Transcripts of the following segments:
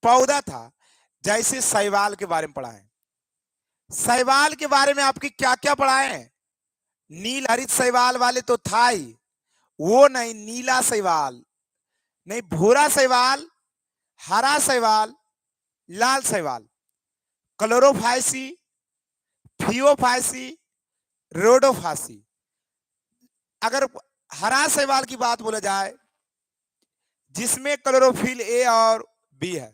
पौधा था, जैसे शैवाल के बारे में पढ़ा है। शैवाल के बारे में आपकी क्या क्या पढ़ाए हैं? नील हरित शैवाल वाले तो था ही, वो नहीं, नीला शैवाल नहीं, भूरा शैवाल, हरा शैवाल, लाल शैवाल, क्लोरोफाइसी, फियोफाइसी, रोडोफाइसी। अगर हरा शैवाल की बात बोला जाए, जिसमें क्लोरोफिल ए और बी है।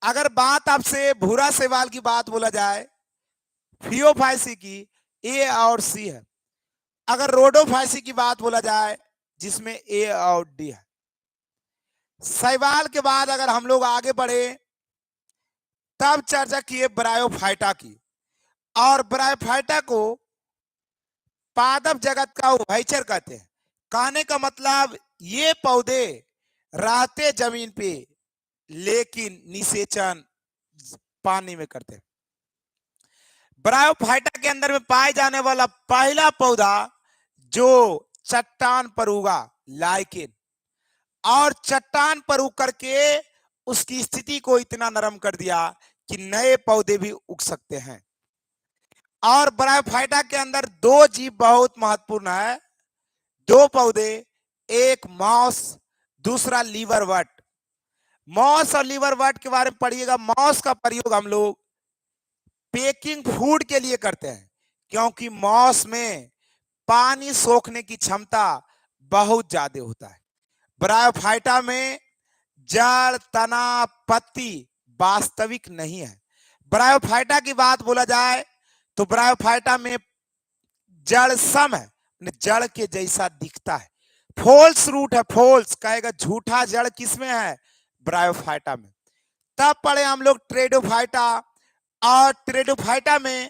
अगर बात आपसे भूरा शैवाल की बात बोला जाए, फियोफाइसी की, ए और सी है। अगर रोडोफाइसी की बात बोला जाए, जिसमें ए और डी है। शैवाल के बाद अगर हम लोग आगे बढ़े, तब चर्चा किए ब्रायोफाइटा की, और ब्रायोफाइटा को पादप जगत का उभयचर कहते हैं। कहने का मतलब ये पौधे रहते जमीन पे, लेकिन निषेचन पानी में करते हैं। ब्रायोफाइटा के अंदर में पाए जाने वाला पहला पौधा जो चट्टान पर उगा, लाइकेन, और चट्टान पर उग करके उसकी स्थिति को इतना नरम कर दिया कि नए पौधे भी उग सकते हैं। और ब्रायोफाइटा के अंदर दो जीव बहुत महत्वपूर्ण है, दो पौधे, एक मॉस, दूसरा लीवरवर्ट। मॉस और लीवरवर्ट के बारे में पढ़िएगा। मॉस का प्रयोग हम लोग पेकिंग फूड के लिए करते हैं, क्योंकि मॉस में पानी सोखने की क्षमता बहुत ज्यादा होता है। ब्रायोफाइटा में जड़, तना, पत्ती वास्तविक नहीं है। ब्रायोफाइटा की बात बोला जाए तो ब्रायोफाइटा में जड़ सम है, जड़ के जैसा दिखता है। फोल्स रूट है, फोल्स कहेगा झूठा जड़ किसमें है? ब्रायोफाइटा में। तब पढ़े हम लोग ट्रेडोफाइटा, और ट्रेडोफाइटा में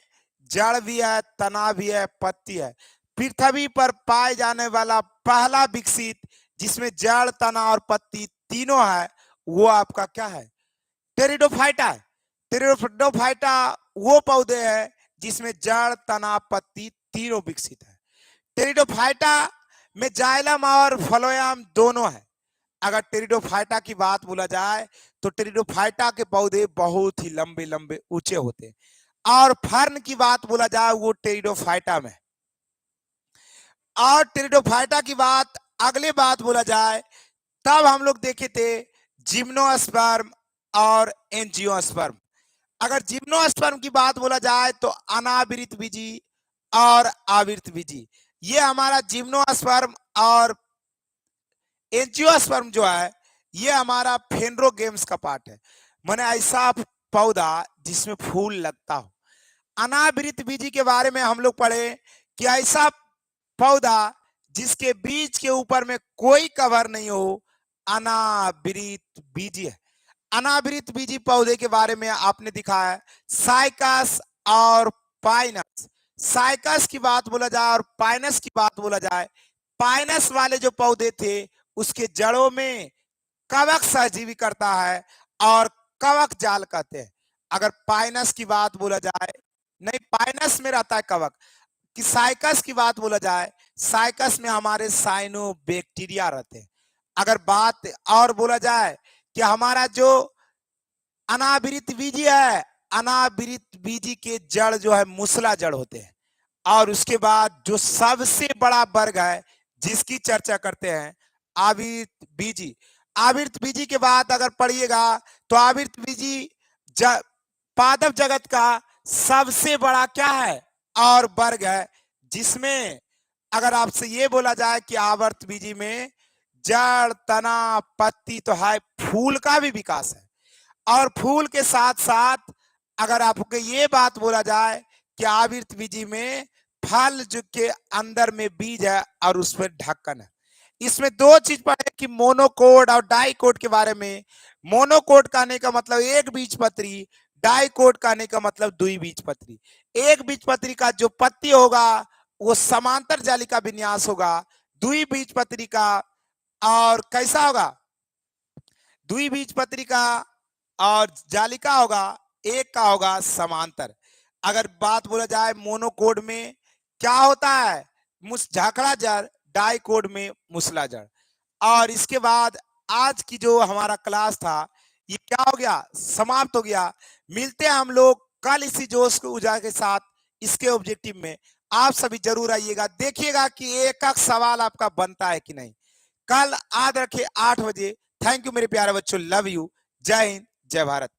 जड़ भी है, तना भी है, पत्ती है। पृथ्वी पर पाए जाने वाला पहला विकसित जिसमें जड़, तना और पत्ती तीनों है, वो आपका क्या है? टेरिडोफाइटा है। टेरिडोफाइटा वो पौधे है जिसमें जड़, तना, पत्ती तीनों विकसित है। टेरिडोफाइटा में जाइलम और फ्लोएम दोनों है। अगर टेरिडोफाइटा की बात बोला जाए तो टेरिडोफाइटा के पौधे बहुत ही लंबे लंबे ऊंचे होते हैं, और फर्न की बात बोला जाए वो टेरिडोफाइटा में। और टेरिडोफाइटा की बात अगले बात बोला जाए, तब हम लोग देखे थे जिम्नोस्पर्म और एंजियोस्पर्म। अगर जिम्नोस्पर्म की बात बोला जाए तो अनावृत बीजी और आवृत बीजी। ये हमारा जिम्नोस्पर्म और एंजियोस्पर्म जो है, ये हमारा फेनरोगेम्स का पार्ट है, माने ऐसा पौधा जिसमें फूल लगता हो। अनावृत बीजी के बारे में हम लोग पढ़े कि ऐसा पौधा जिसके बीज के ऊपर में कोई कवर नहीं हो, अनावृत बीजी है। अनावृत बीजी पौधे के बारे में आपने दिखाया है साइकस और पाइनस। साइकस की बात बोला जाए और पाइनस की बात बोला जाए, पाइनस वाले जो पौधे थे उसके जड़ों में कवक सहजीवी करता है और कवक जाल कहते हैं। अगर पाइनस की बात बोला जाए, नहीं, पाइनस में रहता है कवक। कि साइकस की बात बोला जाए, साइकस में हमारे साइनोबैक्टीरिया रहते हैं। अगर बात और बोला जाए कि हमारा जो अनावृत बीजी है, अनावृत बीजी के जड़ जो है मूसला जड़ होते हैं। और उसके बाद जो सबसे बड़ा वर्ग है जिसकी चर्चा करते हैं, आवृत बीजी। आवृत बीजी के बाद अगर पढ़िएगा तो आवृत बीजी पादप जगत का सबसे बड़ा क्या है और वर्ग है, जिसमें अगर आपसे ये बोला जाए कि आवर्त बीजी में जड़, तना, पत्ती तो है, फूल का भी विकास है। और फूल के साथ साथ अगर आपको ये बात बोला जाए कि आवृत बीजी में फल जो के अंदर में बीज है और उस पर ढक्कन है। इसमें दो चीज पढ़े कि मोनोकोट और डाइकोट के बारे में। मोनोकोट कहने का मतलब एक बीजपत्री, डाइकोट कहने का मतलब दुई बीजपत्री। एक बीजपत्री का जो पत्ती होगा वो समांतर जालिका विन्यास होगा, दुई बीजपत्री का और कैसा होगा? दुई बीजपत्री का और जालिका होगा, एक का होगा समांतर। अगर बात बोला जाए मोनोकोड में क्या होता है? झाखड़ा जड़, डाइकोड में मूसला जड़। और इसके बाद आज की जो हमारा क्लास था ये क्या हो गया, समाप्त हो गया। मिलते हैं हम लोग कल इसी जोश को उजागर के साथ इसके ऑब्जेक्टिव में। आप सभी जरूर आइएगा, देखिएगा कि एक एक सवाल आपका बनता है कि नहीं। कल याद रखिए 8 बजे। थैंक यू मेरे प्यारे बच्चों, लव यू, जय हिंद, जय भारत।